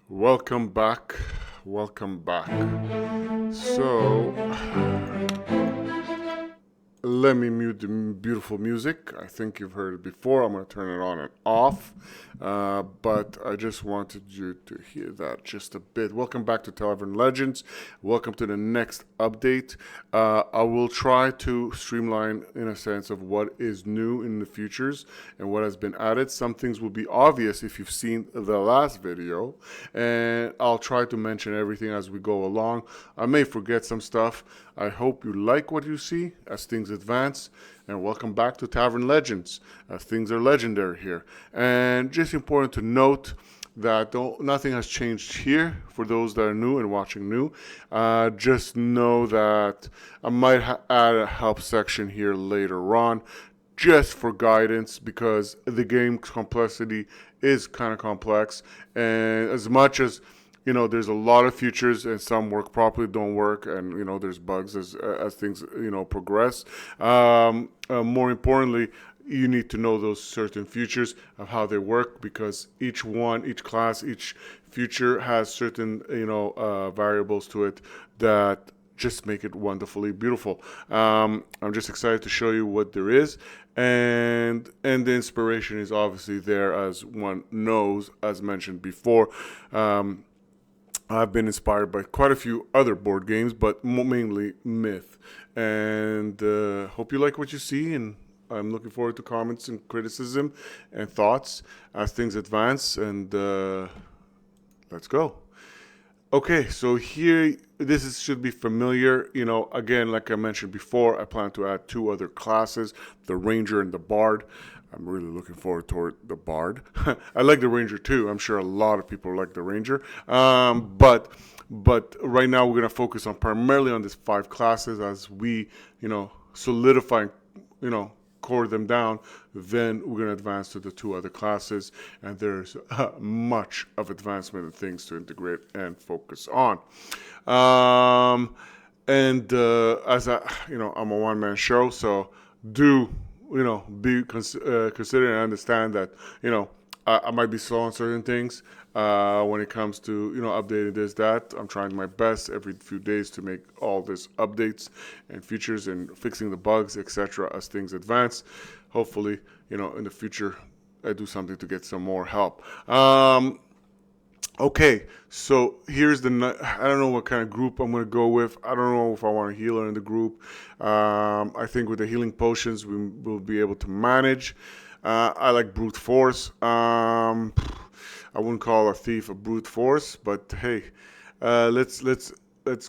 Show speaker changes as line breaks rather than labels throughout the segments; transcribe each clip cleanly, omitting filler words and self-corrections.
Welcome back. Welcome back. So, let me mute the beautiful music. I think you've heard it before. I'm going to turn it on and off. But I just wanted you to hear that just a bit. Welcome back to Tavern Legends. Welcome to the next update. I will try to streamline, in a sense, of what is new in the futures and what has been added. Some things will be obvious if you've seen the last video. And I'll try to mention everything as we go along. I may forget some stuff. I hope you like what you see as things advance. And welcome back to Tavern Legends, as things are legendary here. And just important to note that nothing has changed here for those that are new and watching new. Just know that I might add a help section here later on, just for guidance, because the game's complexity is kind of complex. And as much as there's a lot of features, and some work properly, don't work, and there's bugs as things progress. More importantly, you need to know those certain features of how they work, because each class, each feature has certain variables to it that just make it wonderfully beautiful. I'm just excited to show you what there is, and the inspiration is obviously there, as one knows, as mentioned before. I've been inspired by quite a few other board games, but mainly Myth. And hope you like what you see, and I'm looking forward to comments and criticism and thoughts as things advance. And let's go. Okay, so here, should be familiar. Again, like I mentioned before, I plan to add two other classes, the Ranger and the Bard. I'm really looking forward toward the Bard. I like the Ranger too. I'm sure a lot of people like the Ranger. But right now we're going to focus on primarily on these five classes as we, solidify, core them down. Then we're going to advance to the two other classes, and there's much of advancement and things to integrate and focus on. And as I'm a one-man show, so do be consider and understand that I might be slow on certain things when it comes to updating this, that. I'm trying my best every few days to make all these updates and features and fixing the bugs, etc. as things advance. Hopefully, in the future, I do something to get some more help. Okay, so here's I don't know what kind of group I'm going to go with. I don't know if I want a healer in the group. I think with the healing potions, we will be able to manage. I like brute force. I wouldn't call a thief a brute force, but hey, let's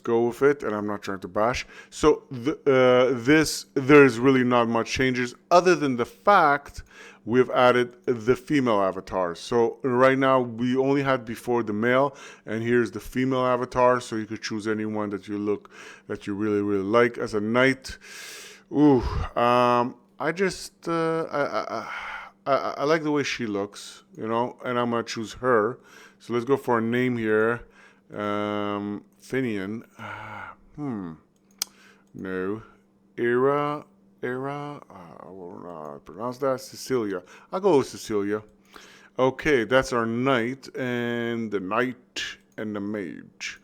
go with it. And I'm not trying to bash. So there's really not much changes other than the fact we've added the female avatars. So right now we only had before the male, and here's the female avatar. So you could choose anyone that you really really like as a knight. Ooh, I just I like the way she looks, and I'm gonna choose her. So let's go for a name here. Finian. No. I will not pronounce that. Cecilia. I'll go with Cecilia. Okay, that's our knight, and the knight and the mage.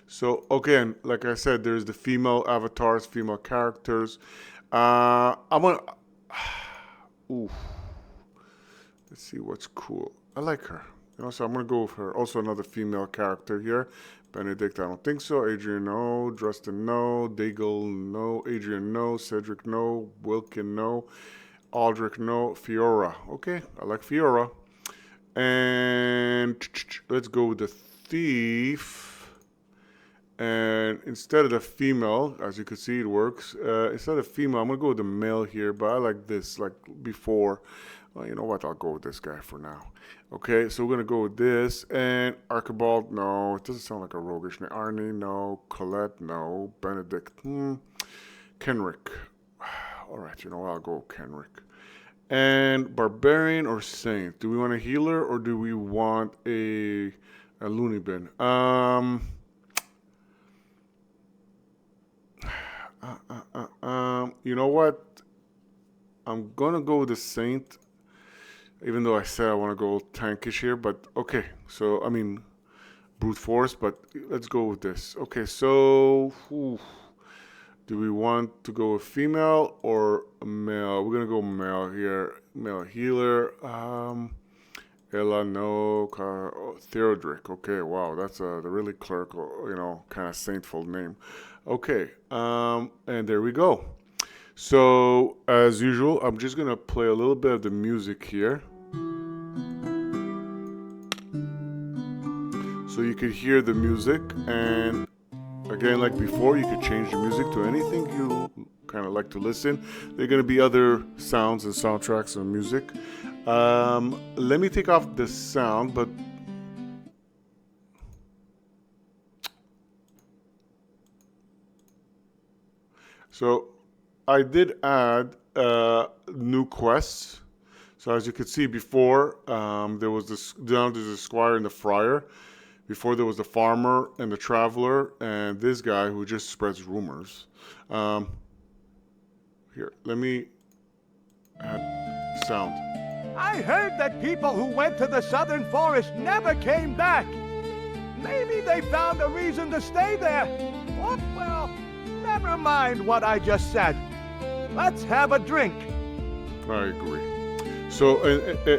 So again, like I said, there's the female avatars, female characters. I'm gonna. Ooh. Let's see what's cool. I like her. So I'm gonna go with her. Also another female character here. Benedict, I don't think so. Adrian, no. Drustin, no. Daigle, no. Adrian, no. Cedric, no. Wilkin, no. Aldrich, no. Fiora. Okay, I like Fiora. And let's go with the thief. And instead of the female, as you can see, it works. Instead of female, I'm gonna go with the male here, but I like this, like before. Well, you know what? I'll go with this guy for now. Okay, so we're gonna go with this. And Archibald, no. It doesn't sound like a roguish name. Arnie, no. Colette, no. Benedict, Kenrick. All right, you know what? I'll go with Kenrick. And Barbarian or Saint? Do we want a healer or do we want a loony bin? You know what? I'm gonna go with the Saint, even though I said I want to go tankish here. But okay, so I mean, brute force, but let's go with this. Okay, so do we want to go with female or a male? We're gonna go male here. Male healer. Ella no Theodric. Okay, wow, that's a really clerical, kind of saintful name. Okay, and there we go. So as usual, I'm just gonna play a little bit of the music here, so you could hear the music. And again, like before, you could change the music to anything you kind of like to listen. There are gonna be other sounds and soundtracks and music. Let me take off the sound, but so I did add new quests. So as you could see before, there was this, now there's the squire and the friar. Before there was the farmer and the traveler and this guy who just spreads rumors. Here, let me add sound.
I heard that people who went to the southern forest never came back. Maybe they found a reason to stay there. Oh, well, never mind what I just said. Let's have a drink.
I agree. So,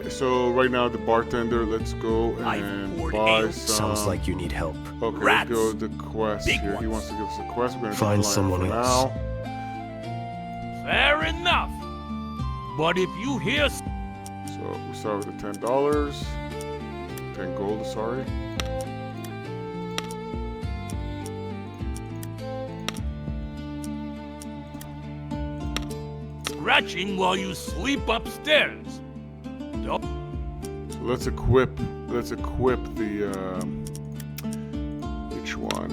so right now the bartender, let's go and buy some.
Sounds like you need help.
Okay,
Rats.
let's go to the quest
Big
here.
ones.
He wants to give us a quest. We're gonna
Find
decline
someone
for
else.
now.
Fair enough. But if you hear...
So we start with the $10. 10 gold, sorry.
Scratching while you sleep upstairs. Don't...
So let's equip the which one?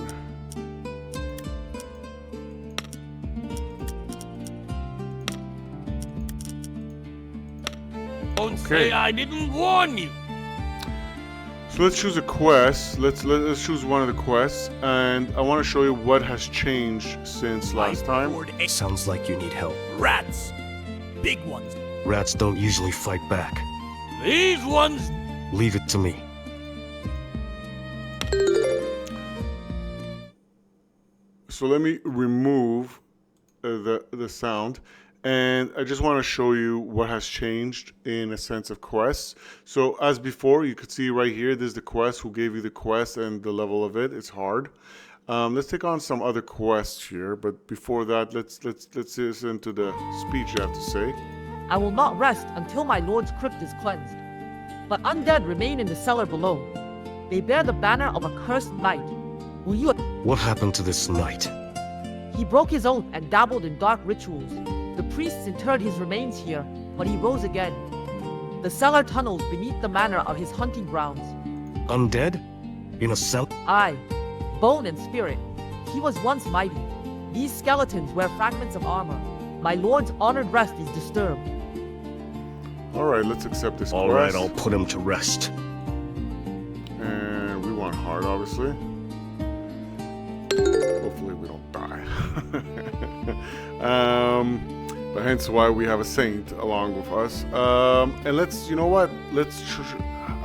Don't say I didn't warn you.
So let's choose a quest. Let's choose one of the quests, and I want to show you what has changed since last time.
Sounds like you need help.
Rats. Big ones.
Rats don't usually fight back.
These ones...
Leave it to me.
So let me remove the sound, and I just want to show you what has changed in a sense of quests. So as before, you could see right here, there's the quest, who gave you the quest and the level of it. It's hard. Let's take on some other quests here, but before that, let's listen to the speech you have to say.
I will not rest until my lord's crypt is cleansed. But undead remain in the cellar below. They bear the banner of a cursed knight. Will you...
What happened to this knight?
He broke his oath and dabbled in dark rituals. The priests interred his remains here, but he rose again. The cellar tunnels beneath the manor are his hunting grounds.
Undead? In a cell?
Aye, bone and spirit. He was once mighty. These skeletons wear fragments of armor. My lord's honored rest is disturbed.
Alright, let's accept this
All
quest.
right, I'll put him to rest.
And we want hard, obviously. Hopefully we don't die. But hence why we have a saint along with us. And let's, you know what?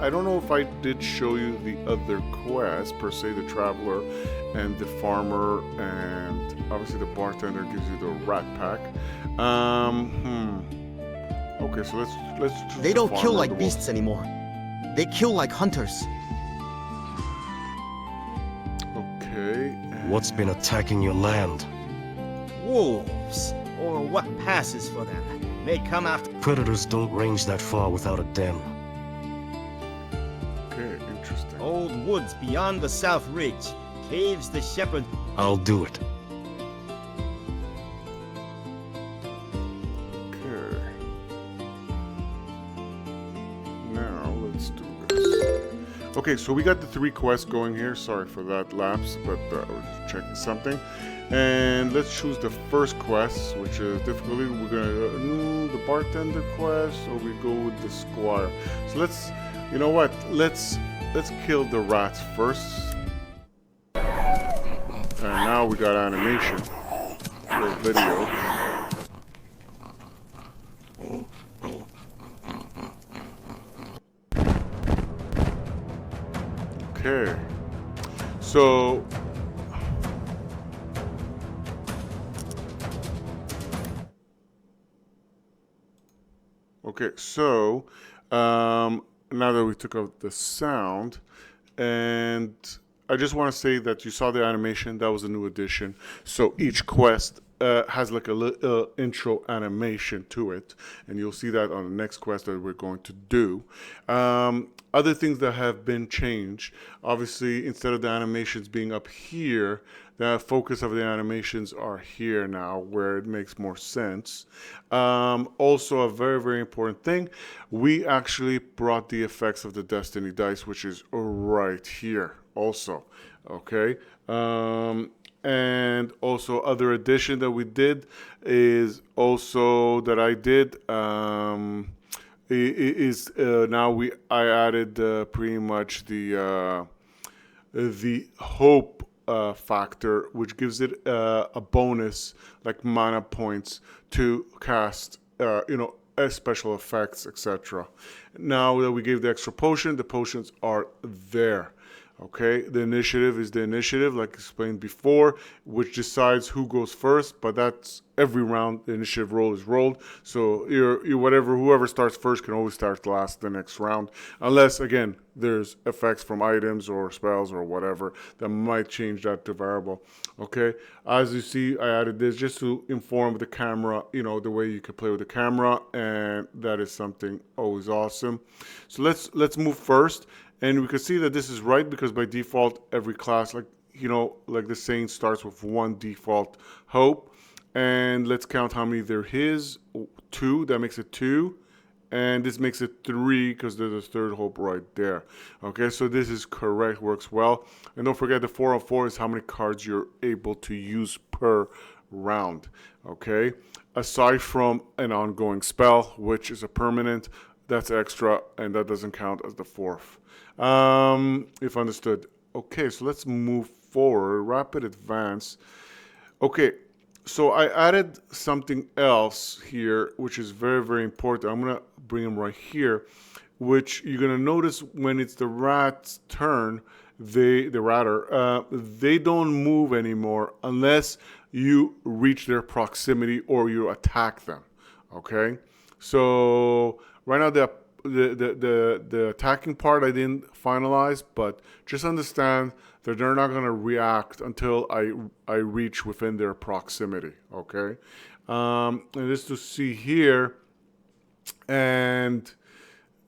I don't know if I did show you the other quest, per se, the traveler and the farmer, and obviously the bartender gives you the rat pack. Okay, so let's choose
They
the
don't
farmer,
kill
the
like
wolf.
beasts anymore. They kill like hunters.
Okay.
What's been attacking your land?
Wolves, or what passes for them. They come after.
Predators don't range that far without a den.
Okay, interesting.
Old woods beyond the South Ridge. Caves the shepherd.
I'll do it.
Okay. Now let's do this. Okay, so we got the 3 quests going here. Sorry for that lapse, but I was just checking something. And let's choose the first quest, which is difficulty. We're gonna do the bartender quest, or we go with the squire. So let's, you know what? Let's kill the rats first. And now we got animation. Little video. Okay. So okay, so now that we took out the sound, and I just want to say that you saw the animation. That was a new addition. So each quest has like a little intro animation to it, and you'll see that on the next quest that we're going to do. Other things that have been changed, obviously, instead of the animations being up here, the focus of the animations are here now, where it makes more sense. Also, a very, very important thing, we actually brought the effects of the Destiny dice, which is right here also, okay? And also other addition that we did is also that I did is now I added pretty much the hope factor, which gives it a bonus like mana points to cast special effects, etc. Now that we gave the extra potion, the potions are there. Okay, the initiative is the initiative, like explained before, which decides who goes first. But that's every round. The initiative roll is rolled, so whoever starts first can always start last the next round, unless again there's effects from items or spells or whatever that might change that to variable. Okay, as you see, I added this just to inform the camera, the way you can play with the camera, and that is something always awesome. So let's move first. And we can see that this is right because by default, every class, like the Saint starts with one default hope. And let's count how many there is. 2, that makes it 2. And this makes it 3 because there's a third hope right there. Okay, so this is correct, works well. And don't forget the 4 on 4 is how many cards you're able to use per round. Okay, aside from an ongoing spell, which is a permanent, that's extra, and that doesn't count as the 4th. If understood. Okay, so let's move forward. Rapid advance. Okay, so I added something else here, which is very, very important. I'm gonna bring them right here, which you're gonna notice when it's the rat's turn. They don't move anymore unless you reach their proximity or you attack them. Okay, so right now the attacking part I didn't finalize, but just understand that they're not going to react until I reach within their proximity. Okay, and this to see here, and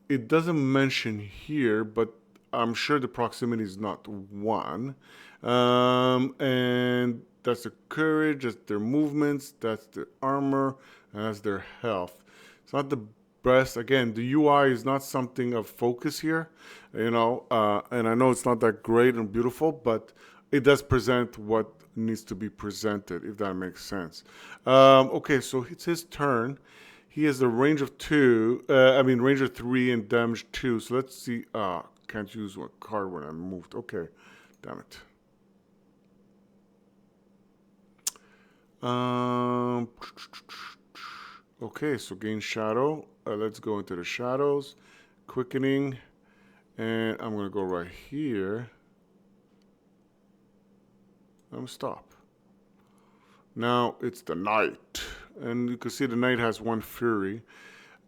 it doesn't mention here, but I'm sure the proximity is not 1, and that's the courage, that's their movements, that's their armor, and that's their health. It's not the best. Again, the UI is not something of focus here, and I know it's not that great and beautiful, but it does present what needs to be presented, if that makes sense. Okay, so it's his turn. He has a range of 2, range of 3 and damage 2. So let's see. Can't use one card when I moved. Okay, damn it. Okay, so gain shadow. Let's go into the shadows, quickening, and I'm gonna go right here. I'm gonna stop. Now it's the knight, and you can see the knight has 1 fury,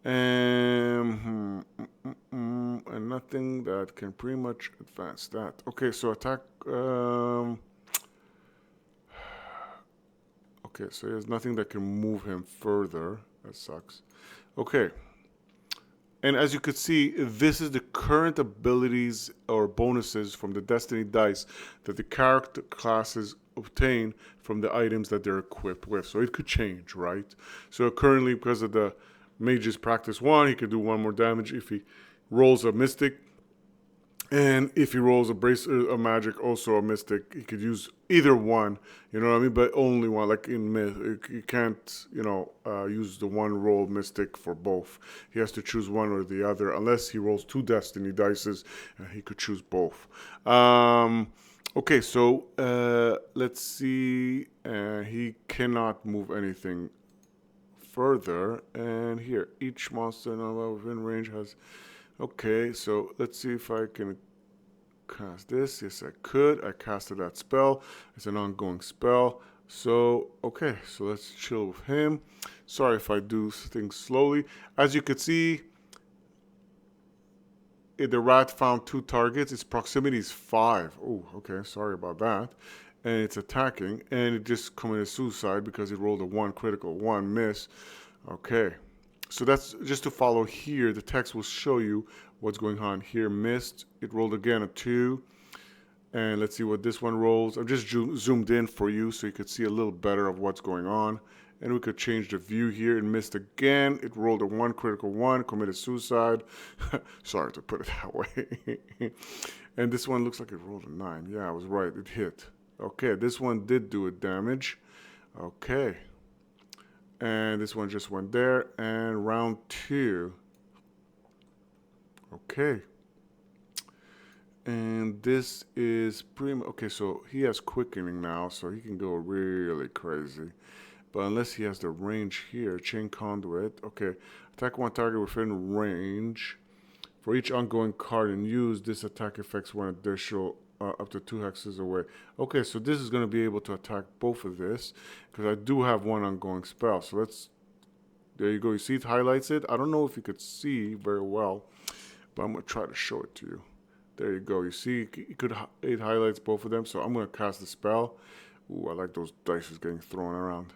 and nothing that can pretty much advance that. Okay, so attack. Okay, so there's nothing that can move him further. That sucks. Okay. And as you could see, this is the current abilities or bonuses from the Destiny dice that the character classes obtain from the items that they're equipped with. So it could change, right? So currently, because of the mage's practice 1, he could do 1 more damage if he rolls a mystic. And if he rolls a magic, also a mystic, he could use either one, you know what I mean? But only one, like in myth, you can't, use the one roll mystic for both. He has to choose one or the other, unless he rolls 2 destiny dices, he could choose both. Okay, so let's see. He cannot move anything further. And here, each monster within range has... Okay, so let's see if I can cast this. Yes, I could. I casted that spell. It's an ongoing spell. So, okay, so let's chill with him. Sorry if I do things slowly. As you can see, the rat found 2 targets. Its proximity is 5. Oh, okay, sorry about that. And it's attacking, and it just committed suicide because it rolled a 1 critical, 1 miss. Okay, so that's just to follow here. The text will show you what's going on here. Missed. It rolled again a 2. And let's see what this one rolls. I've just zoomed in for you so you could see a little better of what's going on. And we could change the view here. It missed again. It rolled a 1 critical 1, committed suicide. Sorry to put it that way. And this one looks like it rolled a 9. Yeah, I was right. It hit. Okay, this one did do a damage. Okay. And this one just went there. And round 2. Okay. And this is pretty much, okay, so he has quickening now, so he can go really crazy. But unless he has the range here, chain conduit, okay. Attack 1 target within range. For each ongoing card in use, this attack affects 1 additional up to 2 hexes away. Okay, so this is going to be able to attack both of this, because I do have 1 ongoing spell. So let's, there you go. You see it highlights it? I don't know if you could see very well, but I'm going to try to show it to you. There you go. You see, it highlights both of them. So I'm going to cast the spell. Ooh, I like those dice getting thrown around.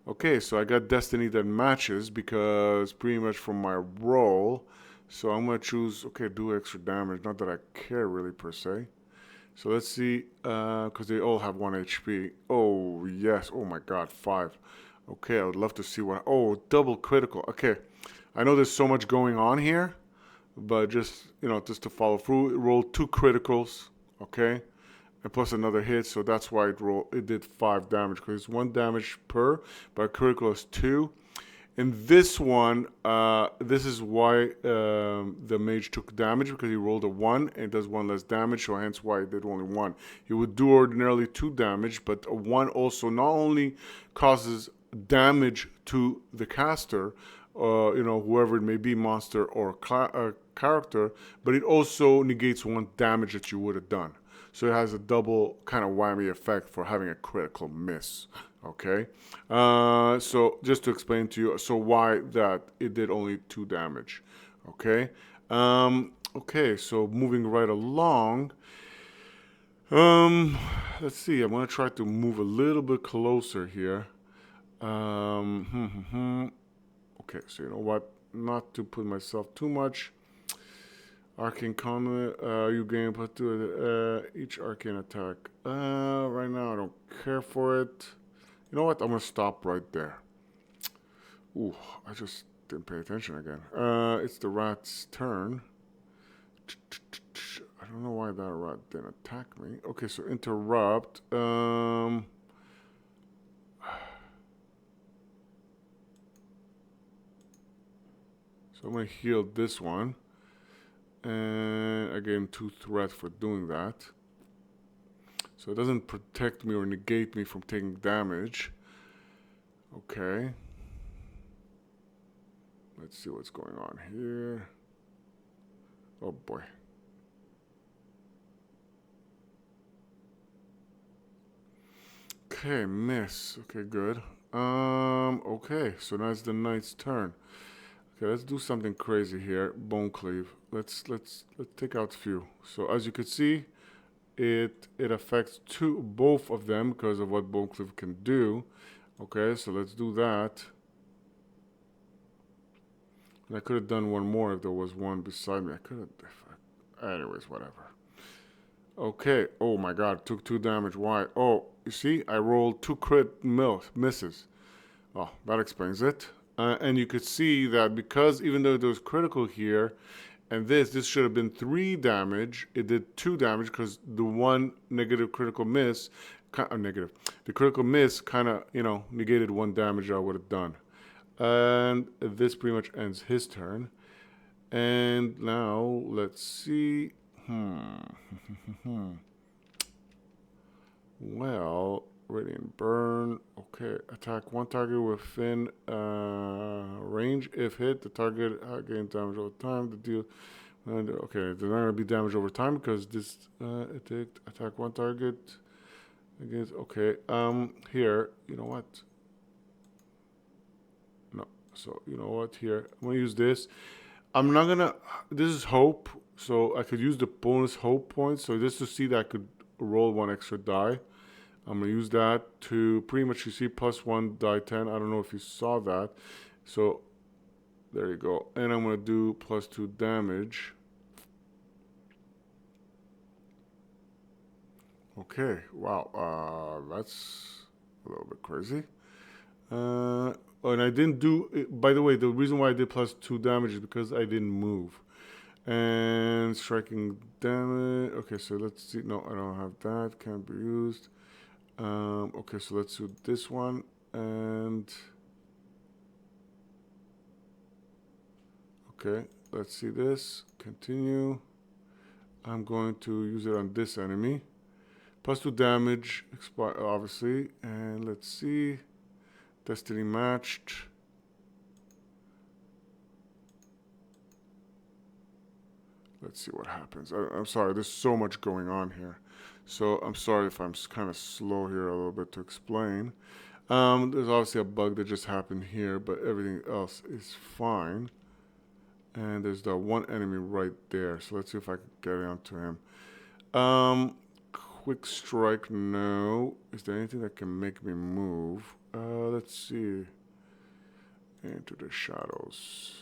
Okay, so I got Destiny that matches because pretty much from my roll. So I'm going to choose, okay, do extra damage. Not that I care really per se. So let's see, because they all have 1 HP. Oh, yes. Oh, my God, 5. Okay, I would love to see what, oh, double critical. Okay, I know there's so much going on here. But just, you know, just to follow through, it rolled 2 criticals, okay? And plus another hit, so that's why it did 5 damage, because it's 1 damage per, but critical is 2. In this one, this is why the mage took damage, because he rolled a 1, and it does 1 less damage, so hence why it did only 1. He would do ordinarily 2 damage, but a 1 also not only causes damage to the caster, you know, whoever it may be, monster or character, but it also negates 1 damage that you would have done. So it has a double kind of whammy effect for having a critical miss. Okay, so just to explain to you, so why that it did only 2 damage. Okay, okay, so moving right along. Let's see. I'm gonna try to move a little bit closer here. Okay, so you know what? Not to put myself too much. Arcane Conduit, you gain plus 2 each arcane attack. Right now I don't care for it. You know what? I'm gonna stop right there. Ooh, I just didn't pay attention again. It's the rat's turn. I don't know why that rat didn't attack me. Okay, so interrupt. So I'm going to heal this one. And I gave him 2 threat for doing that. So it doesn't protect me or negate me from taking damage. Okay. Let's see what's going on here. Oh boy. Okay, miss. Okay, good. Okay, so now it's the knight's turn. Okay, let's do something crazy here. Bone cleave. Let's take out a few. So as you can see, it affects both of them because of what bone cleave can do. Okay, so let's do that. And I could have done one more if there was one beside me. I could have. Anyways, whatever. Okay. Oh my God, it took 2 damage. Why? Oh, you see, I rolled 2 crit misses. Oh, that explains it. And you could see that because even though there was critical here, and this should have been 3 damage, it did 2 damage because the 1 negative critical miss, the critical miss kind of, you know, negated 1 damage I would have done. And this pretty much ends his turn. And now let's see. Well, radiant burn. Okay, attack 1 target within range. If hit, the target gains damage over time. The deal And okay, they're not gonna be damaged over time because this attack one target against. Okay, here, you know what? No, so you know what? Here, I'm gonna use this. I'm not gonna. This is hope, so I could use the bonus hope points. So just to see that I could roll one extra die. I'm gonna use that to pretty much, you see, plus one die 10. I don't know if you saw that. So there you go. And I'm gonna do plus 2 damage. Okay, wow, that's a little bit crazy. Oh, and I didn't do, by the way, the reason why I did plus 2 damage is because I didn't move. And striking damage, okay, so let's see, no, I don't have that, can't be used. Okay, so let's do this one, and okay, let's see this, continue. I'm going to use it on this enemy. Plus 2 damage, obviously, and let's see, destiny matched. Let's see what happens. I'm sorry, there's so much going on here. So I'm sorry if I'm kind of slow here a little bit to explain. There's obviously a bug that just happened here, but everything else is fine. And there's the one enemy right there. So let's see if I can get onto him. Quick strike, no. Is there anything that can make me move? Let's see. Into the shadows.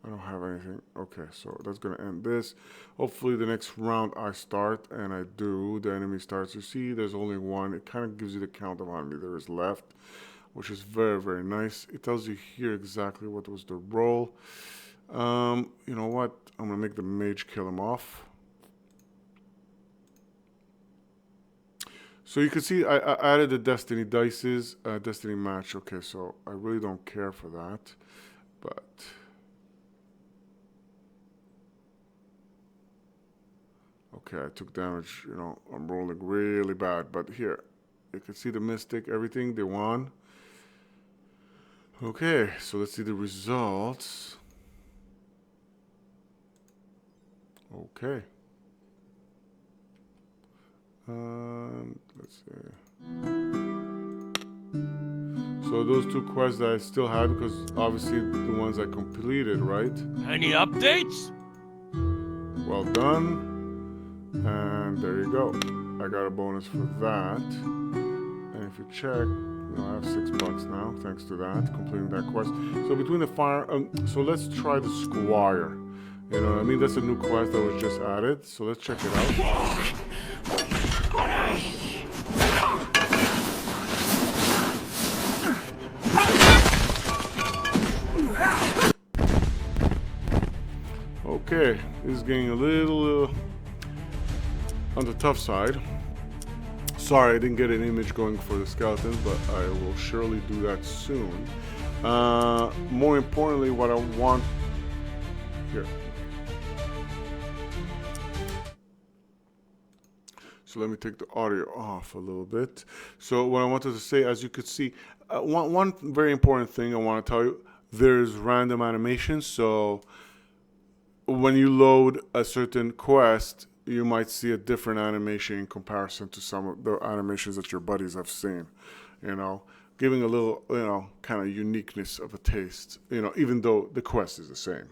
I don't have anything. Okay, so that's going to end this. Hopefully the next round I start, and I do. The enemy starts. You see, there's only one. It kind of gives you the count of how many there is left, which is very, very nice. It tells you here exactly what was the roll. You know what? I'm going to make the mage kill him off. So you can see I added the destiny dices, destiny match. Okay, so I really don't care for that, but... Okay, I took damage, you know, I'm rolling really bad, but here, you can see the mystic, everything, they won. Okay, so let's see the results. Okay. Let's see. So those 2 quests that I still had, because obviously the ones I completed, right?
Any updates?
Well done. And there you go. I got a bonus for that. And if you check, you know, I have $6 now, thanks to that, completing that quest. So between the fire, so let's try the Squire. You know what I mean? That's a new quest that was just added. So let's check it out. Okay, this is getting a little on the tough side. Sorry, I didn't get an image going for the skeletons, but I will surely do that soon. More importantly, what I want here. So let me take the audio off a little bit. So what I wanted to say, as you could see, one very important thing I want to tell you, there's random animations. So when you load a certain quest, you might see a different animation in comparison to some of the animations that your buddies have seen, you know, giving a little, you know, kind of uniqueness of a taste, you know, even though the quest is the same.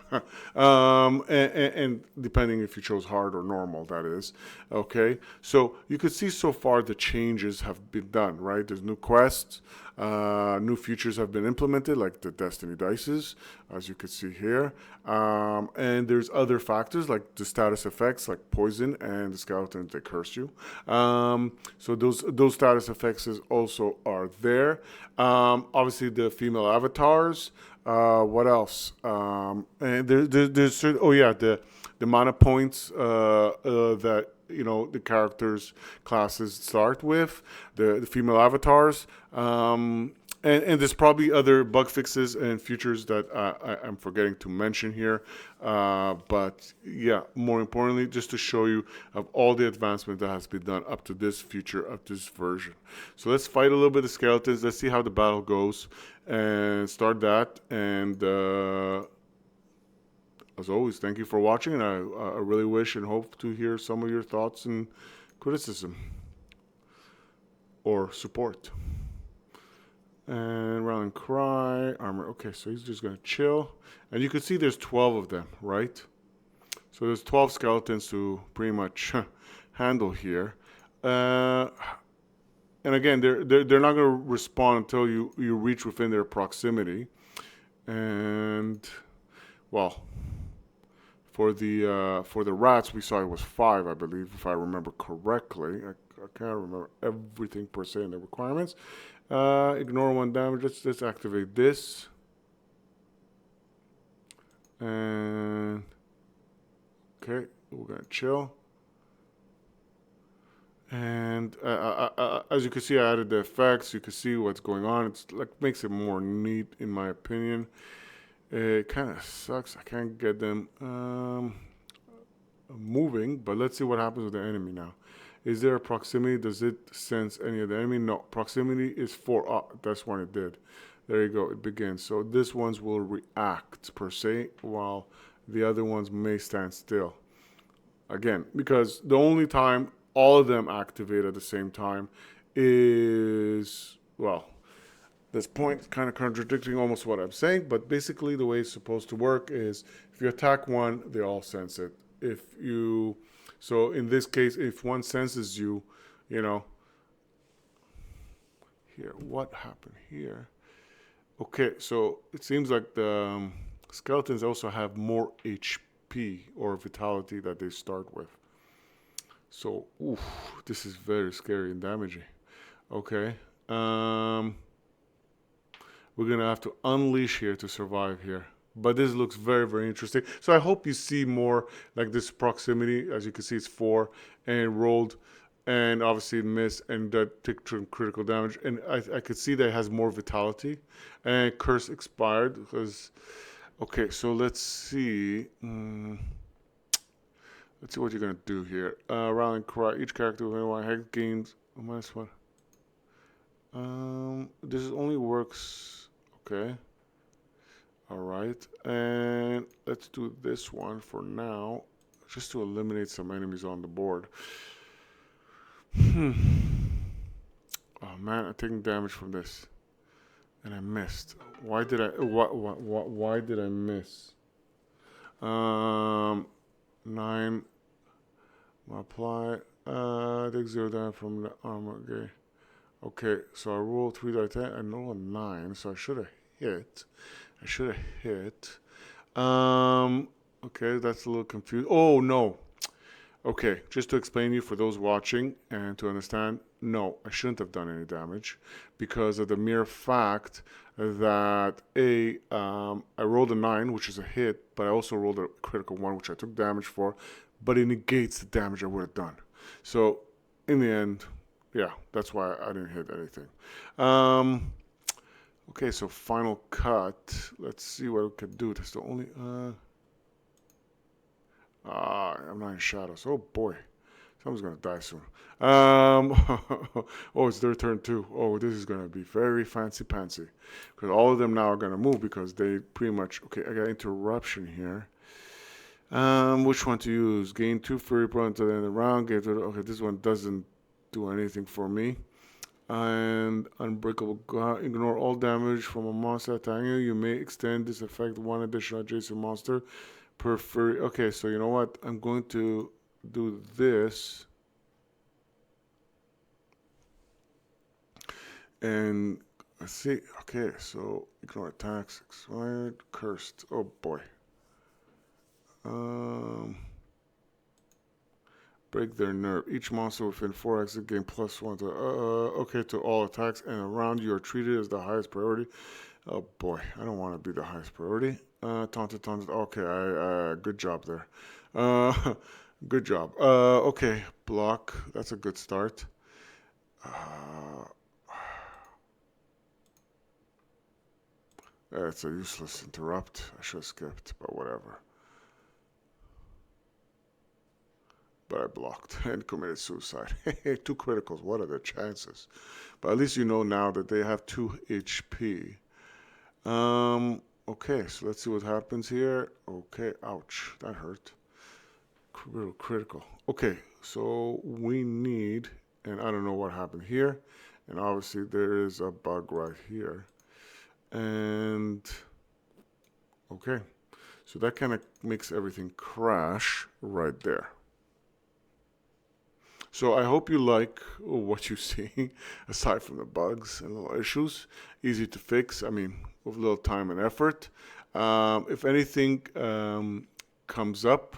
And depending if you chose hard or normal, that is. Okay, so you could see so far the changes have been done, right? There's new quests, new features have been implemented, like the Destiny Dices, as you could see here. And there's other factors like the status effects, like poison and the skeletons that curse you. So those status effects also are there. Obviously, the female avatars. What else? And there's certain, oh yeah, the mana points that, you know, the characters classes start with, the female avatars. And there's probably other bug fixes and features that I'm forgetting to mention here. But yeah, more importantly, just to show you of all the advancement that has been done up to this feature, up to this version. So let's fight a little bit of skeletons. Let's see how the battle goes and start that. And as always, thank you for watching, and I really wish and hope to hear some of your thoughts and criticism or support. And Rattle and Cry, armor. Okay, so he's just going to chill. And you can see there's 12 of them, right? So there's 12 skeletons to pretty much handle here. And again, they're not going to respond until you reach within their proximity. And, well, for the rats, we saw it was 5, I believe, if I remember correctly. I can't remember everything per se in the requirements. Ignore 1 damage. Let's activate this. And okay, we're gonna chill. And as you can see, I added the effects. You can see what's going on. It's like makes it more neat, in my opinion. It kind of sucks. I can't get them moving, but let's see what happens with the enemy now. Is there a proximity? Does it sense any of the enemy? No. Proximity is 4. That's when it did. There you go. It begins. So this ones will react per se, while the other ones may stand still. Again, because the only time all of them activate at the same time is, well, this point kind of contradicting almost what I'm saying, but basically the way it's supposed to work is if you attack one, they all sense it. So in this case, if one senses you, here, what happened here? Okay, so it seems like the skeletons also have more HP or vitality that they start with. So, oof, this is very scary and damaging. Okay, we're gonna have to unleash here to survive here. But this looks very, very interesting. So I hope you see more like this proximity. As you can see, it's 4 and it rolled, and obviously it missed, and that took critical damage. And I could see that it has more vitality, and curse expired because. Okay, so let's see. Let's see what you're gonna do here. Rattle and Cry. Each character with one hex gains a -1. This only works. Okay. All right, and let's do this one for now, just to eliminate some enemies on the board. Oh man, I'm taking damage from this, and I missed. Why did I? Why did I miss? 9. Apply. Take 0 damage from the armor. Okay. Okay, so I roll 3 die 10. I roll a 9, so I should have hit. Okay, that's a little confused. Oh, no. Okay, just to explain you for those watching and to understand, no, I shouldn't have done any damage because of the mere fact that I rolled a 9, which is a hit, but I also rolled a critical 1, which I took damage for, but it negates the damage I would have done. So, in the end, yeah, that's why I didn't hit anything. Okay, so final cut. Let's see what we can do. That's the only. I'm not in shadows. Oh boy, someone's gonna die soon. Oh, it's their turn too. Oh, this is gonna be very fancy pantsy because all of them now are gonna move because they pretty much. Okay, I got interruption here. Which one to use? Gain 2 fury points at the end of the round. Okay, this one doesn't do anything for me. And Unbreakable God. Ignore all damage from a monster attacking you. You may extend this effect 1 additional adjacent monster per fury. Okay, so you know what? I'm going to do this. And let's see. Okay, so ignore attacks. Expired. Cursed. Oh boy. Break their nerve. Each monster within 4 exit gain +1 to okay to all attacks, and around you are treated as the highest priority. Oh boy, I don't want to be the highest priority. Taunted. Okay, good job there. Good job. Okay, block. That's a good start. It's a useless interrupt. I should have skipped, but whatever. But I blocked and committed suicide. 2 criticals, what are the chances? But at least you know now that they have 2 HP. Okay, so let's see what happens here. Okay, ouch, that hurt. Real critical. Okay, so we need, and I don't know what happened here, and obviously there is a bug right here. And okay, so that kind of makes everything crash right there. So I hope you like what you see, aside from the bugs and little issues. Easy to fix, I mean, with a little time and effort. If anything comes up,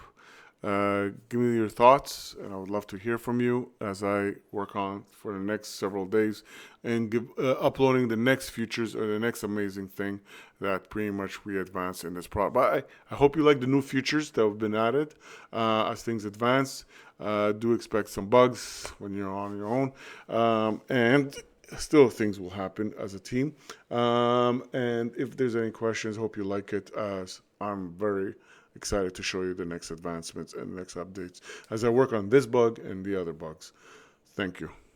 give me your thoughts, and I would love to hear from you as I work on for the next several days and uploading the next features or the next amazing thing that pretty much we advance in this product. But I hope you like the new features that have been added as things advance. Do expect some bugs when you're on your own, and still things will happen as a team. And if there's any questions, hope you like it. As I'm very excited to show you the next advancements and the next updates as I work on this bug and the other bugs. Thank you.